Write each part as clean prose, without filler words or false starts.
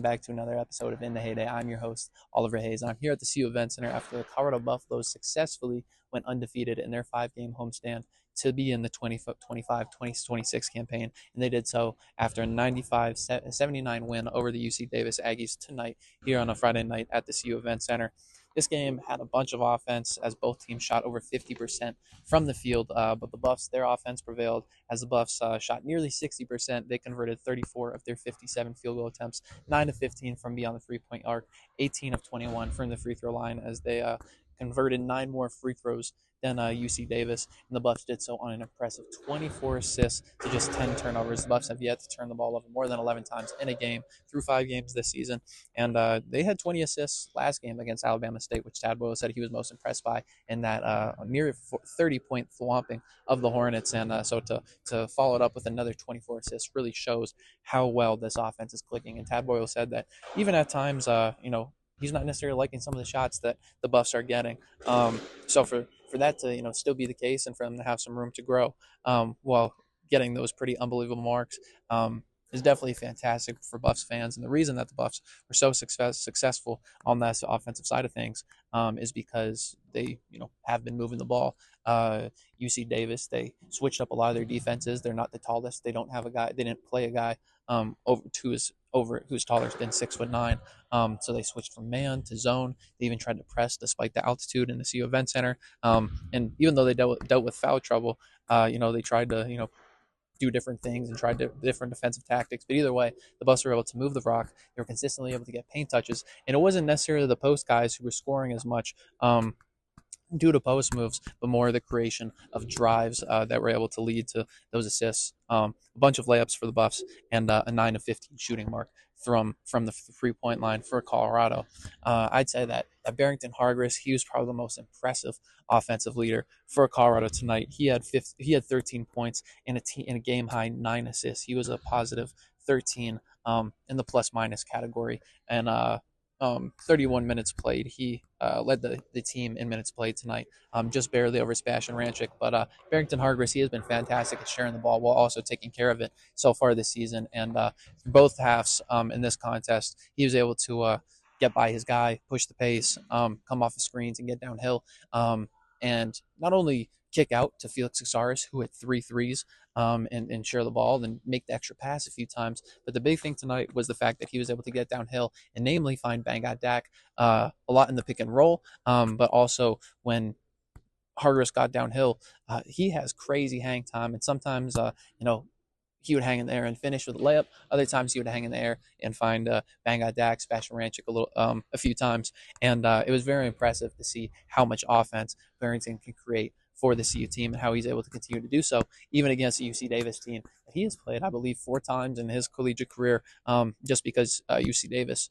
Welcome back to another episode of In the Heyday. I'm your host, Oliver Hayes. I'm here at the CU Event Center after the Colorado Buffaloes successfully went undefeated in their 5-game homestand to be in the 2025-2026 campaign, and they did so after a 95-79 win over the UC Davis Aggies tonight here on a Friday night at the CU Event Center. This game had a bunch of offense as both teams shot over 50% from the field, but the Buffs, their offense prevailed as the Buffs shot nearly 60%. They converted 34 of their 57 field goal attempts, 9 of 15 from beyond the three-point arc, 18 of 21 from the free throw line as they converted 9 more free throws than UC Davis, and the Buffs did so on an impressive 24 assists to just 10 turnovers. The Buffs have yet to turn the ball over more than 11 times in a game through 5 games this season, and they had 20 assists last game against Alabama State, which Tad Boyle said he was most impressed by in that near 30-point thwomping of the Hornets, and so to follow it up with another 24 assists really shows how well this offense is clicking. And Tad Boyle said that even at times, he's not necessarily liking some of the shots that the Buffs are getting. So for that to still be the case and for them to have some room to grow while getting those pretty unbelievable marks is definitely fantastic for Buffs fans. And the reason that the Buffs were so successful on that offensive side of things is because they have been moving the ball. UC Davis, they switched up a lot of their defenses. They're not the tallest. They don't have a guy. They didn't play a guy who's taller than 6'9". So they switched from man to zone. They even tried to press despite the altitude in the CU Event Center. And even though they dealt with foul trouble, they tried to do different things and tried different defensive tactics. But either way, the Buffs were able to move the rock. They were consistently able to get paint touches, and it wasn't necessarily the post guys who were scoring as much. Due to post moves, but more the creation of drives that were able to lead to those assists. A bunch of layups for the Buffs and a 9 of 15 shooting mark from the 3-point line for Colorado. I'd say that Barrington Hargress, he was probably the most impressive offensive leader for Colorado tonight. He had 13 points and a game high 9 assists. He was a positive 13 in the plus minus category, and 31 minutes played. He led the team in minutes played tonight, just barely over Sebastian Ranchik. But Barrington Hargress, he has been fantastic at sharing the ball while also taking care of it so far this season. And both halves in this contest, he was able to get by his guy, push the pace, come off the screens, and get downhill. And not only kick out to Felix Casares, who had 3 threes, and share the ball and make the extra pass a few times. But the big thing tonight was the fact that he was able to get downhill and namely find Bangat Dak a lot in the pick and roll, but also when Hargress got downhill, he has crazy hang time, and sometimes he would hang in there and finish with a layup. Other times he would hang in the air and find Bangat Dak, Sebastian Ranchik a few times, and it was very impressive to see how much offense Barrington can create for the CU team and how he's able to continue to do so, even against the UC Davis team that he has played, I believe, 4 times in his collegiate career, just because UC Davis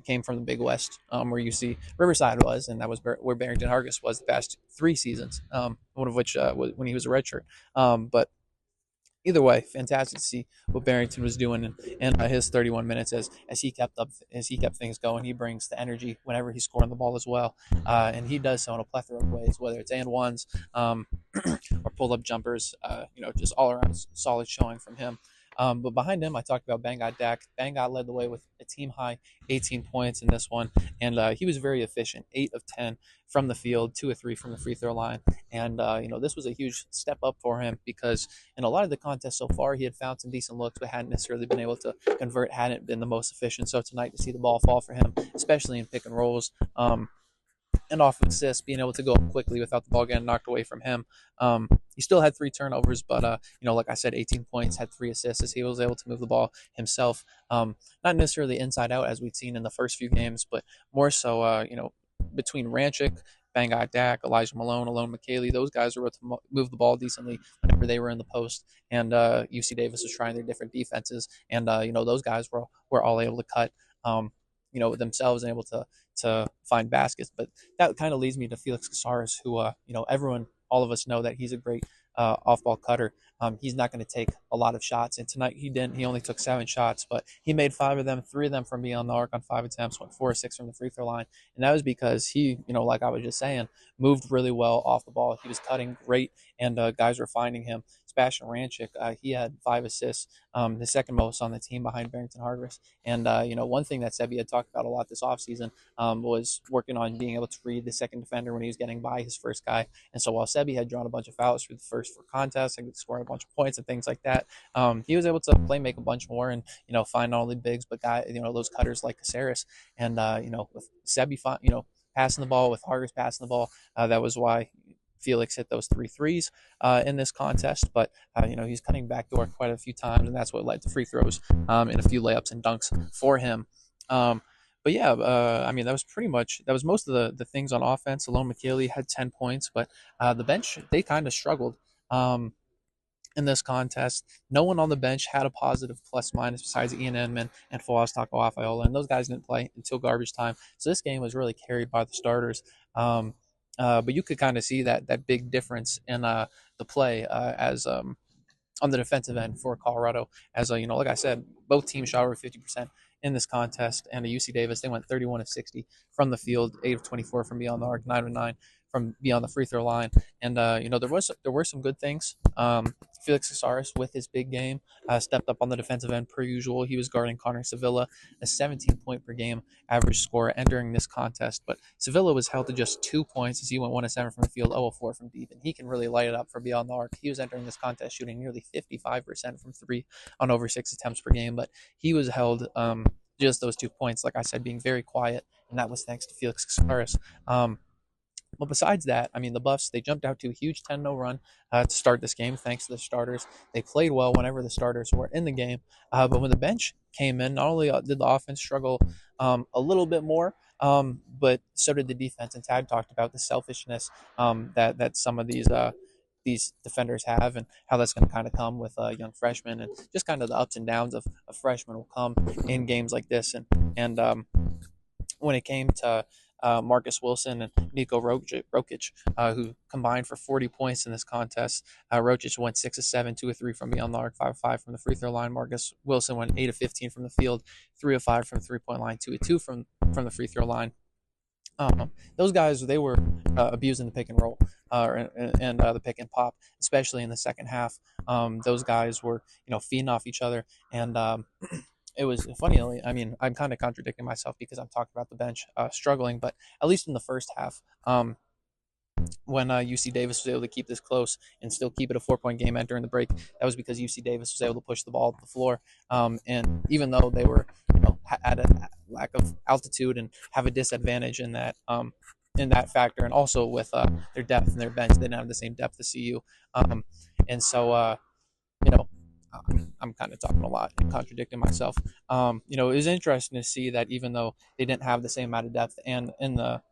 came from the Big West, where UC Riverside was, and that was where Barrington Hargis was the past 3 seasons, one of which was when he was a redshirt. But either way, fantastic to see what Barrington was doing in his 31 minutes as he kept things going. He brings the energy whenever he's scoring the ball as well, and he does so in a plethora of ways, whether it's and ones or pull up jumpers. Just all around solid showing from him. But behind him, I talked about Bangat Dak. Bangat led the way with a team high 18 points in this one, and he was very efficient, 8 of 10 from the field, 2 of 3 from the free throw line. And this was a huge step up for him because in a lot of the contests so far, he had found some decent looks, but hadn't necessarily been able to convert, hadn't been the most efficient. So tonight, to see the ball fall for him, especially in pick and rolls, and off of assists, being able to go up quickly without the ball getting knocked away from him. He still had 3 turnovers, but like I said, 18 points, had 3 assists as he was able to move the ball himself. Not necessarily inside out as we'd seen in the first few games, but more so, between Ranchik, Bangat Dak, Elijah Malone, Alone McKaylee, those guys were able to move the ball decently whenever they were in the post, and UC Davis was trying their different defenses, and those guys were all able to cut. Themselves and able to find baskets. But that kind of leads me to Felix Casares, who, all of us know that he's a great off-ball cutter. He's not going to take a lot of shots, and tonight he didn't. He only took 7 shots, but he made 5 of them, 3 of them from beyond the arc on 5 attempts, went 4 or 6 from the free throw line, and that was because he, like I was just saying, moved really well off the ball. He was cutting great, and guys were finding him. Sebastian Rancic, he had 5 assists, the second most on the team behind Barrington Hargis. And, one thing that Sebi had talked about a lot this offseason was working on being able to read the second defender when he was getting by his first guy. And so while Sebi had drawn a bunch of fouls through the first 4 contests and scoring a bunch of points and things like that, he was able to play make a bunch more and, find not only bigs, but those cutters like Caceres. And, with Sebi, passing the ball, with Hargis passing the ball, that was why Felix hit those 3 threes in this contest, but he's cutting backdoor quite a few times, and that's what led to free throws and a few layups and dunks for him. But yeah, that was most of the things on offense. Alone McKaylee had 10 points, but the bench, they kind of struggled. In this contest, no one on the bench had a positive plus minus besides Ian Edmond and Fawaz Tagovailoa, and those guys didn't play until garbage time. So this game was really carried by the starters. But you could kind of see that big difference in the play as on the defensive end for Colorado. As like I said, both teams shot over 50% in this contest, and UC Davis, they went 31 of 60 from the field, 8 of 24 from beyond the arc, 9 of 9 from beyond the free throw line. And there were some good things. Felix Caceres, with his big game, stepped up on the defensive end per usual. He was guarding Connor Sevilla, a 17-point per game average score entering this contest. But Sevilla was held to just 2 points as he went 1 of 7 from the field, 0 of 4 from deep, and he can really light it up for beyond the arc. He was entering this contest shooting nearly 55% from 3 on over 6 attempts per game, but he was held just those 2 points, like I said, being very quiet, and that was thanks to Felix Caceres. But besides that, the Buffs, they jumped out to a huge 10-0 run to start this game thanks to the starters. They played well whenever the starters were in the game. But when the bench came in, not only did the offense struggle a little bit more, but so did the defense. And Tad talked about the selfishness that some of these defenders have, and how that's going to kind of come with young freshmen, and just kind of the ups and downs of freshmen will come in games like this. And when it came to Marcus Wilson and Niko Rokic, who combined for 40 points in this contest. Rokic went 6 of 7, 2 of 3 from beyond the arc, 5 of 5 from the free throw line. Marcus Wilson went 8 of 15 from the field, 3 of 5 from the three-point line, 2 of 2 from the free throw line. Those guys, they were abusing the pick and roll and the pick and pop, especially in the second half. Those guys were, feeding off each other, and it was funny. I'm kind of contradicting myself because I'm talking about the bench struggling, but at least in the first half, when UC Davis was able to keep this close and still keep it a 4-point game entering the break, that was because UC Davis was able to push the ball to the floor. And even though they were, at a lack of altitude and have a disadvantage in that factor, and also with their depth and their bench, they didn't have the same depth as CU. And so, I'm kind of talking a lot and contradicting myself. It was interesting to see that even though they didn't have the same amount of depth and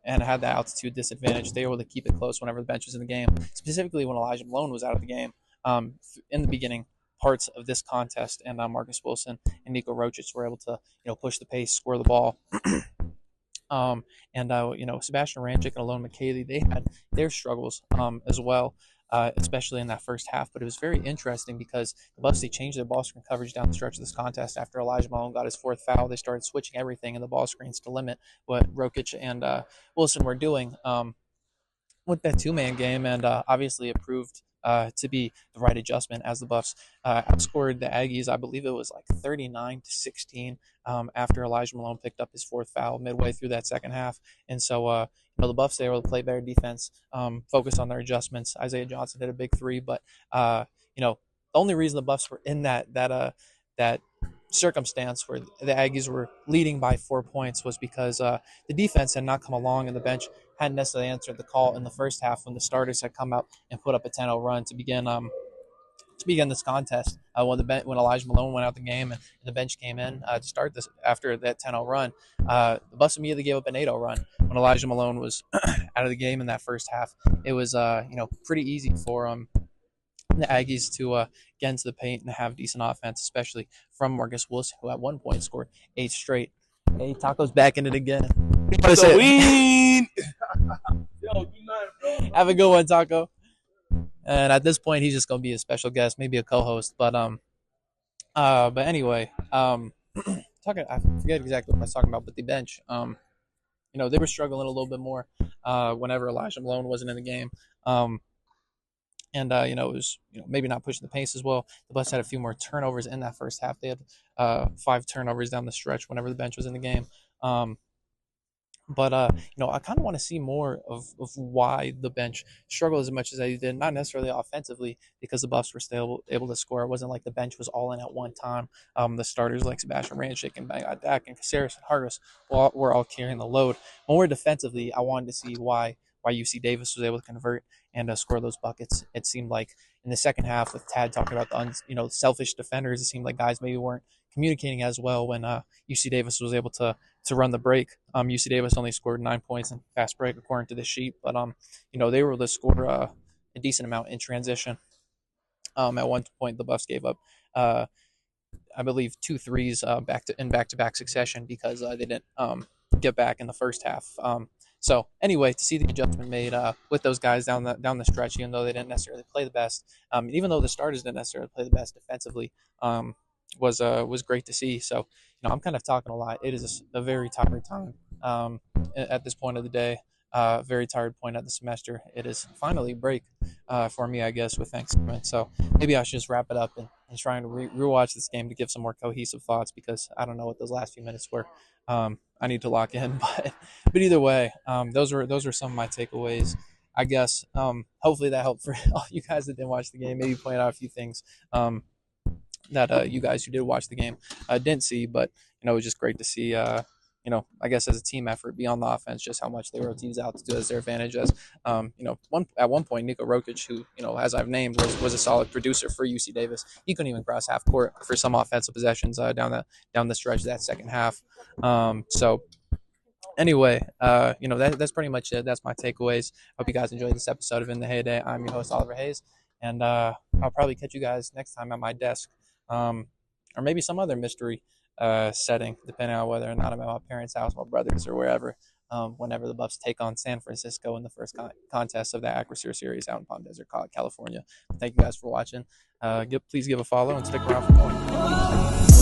had the altitude disadvantage, they were able to keep it close whenever the bench was in the game. Specifically when Elijah Malone was out of the game in the beginning parts of this contest, and Marcus Wilson and Niko Rokic were able to push the pace, score the ball. Sebastian Rancic and Alone McKaylee, they had their struggles as well. Especially in that first half. But it was very interesting because the Buffs, they changed their ball screen coverage down the stretch of this contest. After Elijah Malone got his 4th foul, they started switching everything in the ball screens to limit what Rokic and Wilson were doing with that 2-man game, and obviously it proved to be the right adjustment as the Buffs outscored the Aggies. I believe it was like 39-16 after Elijah Malone picked up his 4th foul midway through that second half. And so, the Buffs, they were able to play better defense, focus on their adjustments. Isaiah Johnson hit a big 3, but the only reason the Buffs were in that circumstance where the Aggies were leading by 4 points was because the defense had not come along, and the bench hadn't necessarily answered the call in the first half when the starters had come out and put up a 10-0 run to begin this contest. When Elijah Malone went out the game and the bench came in to start this after that 10-0 run, the Buffs immediately gave up an 8-0 run when Elijah Malone was out of the game in that first half. It was pretty easy for the Aggies to get into the paint and have decent offense, especially from Marcus Wilson, who at one point scored 8 straight. Hey, Taco's back in it again. Have a good one, Taco. And at this point, he's just gonna be a special guest, maybe a co-host. But anyway, talking, I forget exactly what I was talking about, but the bench, they were struggling a little bit more, whenever Elijah Malone wasn't in the game. Um, it was maybe not pushing the pace as well. The Bucks had a few more turnovers in that first half. They had 5 turnovers down the stretch whenever the bench was in the game. Um, but I kind of want to see more of why the bench struggled as much as they did, not necessarily offensively, because the Buffs were still able to score. It wasn't like the bench was all in at one time. The starters like Sebastian Ranchik and Dak and Caceres and Hargis were all carrying the load. More defensively, I wanted to see why UC Davis was able to convert and score those buckets. It seemed like in the second half, with Tad talking about the selfish defenders, it seemed like guys maybe weren't communicating as well when UC Davis was able to run the break. UC Davis only scored 9 points in fast break according to the sheet, but they were able to score a decent amount in transition. At one point, the Buffs gave up, I believe, 2 threes back-to-back succession because they didn't get back in the first half. So anyway, to see the adjustment made with those guys down the stretch, even though they didn't necessarily play the best, even though the starters didn't necessarily play the best defensively, was great to see. So I'm kind of talking a lot. It is a very tired time at this point of the day. Very tired point of the semester. It is finally break for me, I guess, with Thanksgiving. So maybe I should just wrap it up and try and rewatch this game to give some more cohesive thoughts, because I don't know what those last few minutes were. I need to lock in, but either way, those were some of my takeaways. I guess hopefully that helped for all you guys that didn't watch the game. Maybe point out a few things that you guys who did watch the game didn't see, but it was just great to see. I guess as a team effort beyond the offense, just how much they wrote teams out to do as their advantage. As at one point, Niko Rokic, who as I've named, was a solid producer for UC Davis. He couldn't even cross half court for some offensive possessions down the stretch of that second half. So anyway, that's pretty much it. That's my takeaways. Hope you guys enjoyed this episode of In the Heyday. I'm your host, Oliver Hayes, and I'll probably catch you guys next time at my desk, or maybe some other mystery setting, depending on whether or not I'm at my parents' house, my brother's, or wherever. Whenever the Buffs take on San Francisco in the first contest of the Acrisure Series out in Palm Desert, California. Thank you guys for watching. Please give a follow and stick around for more.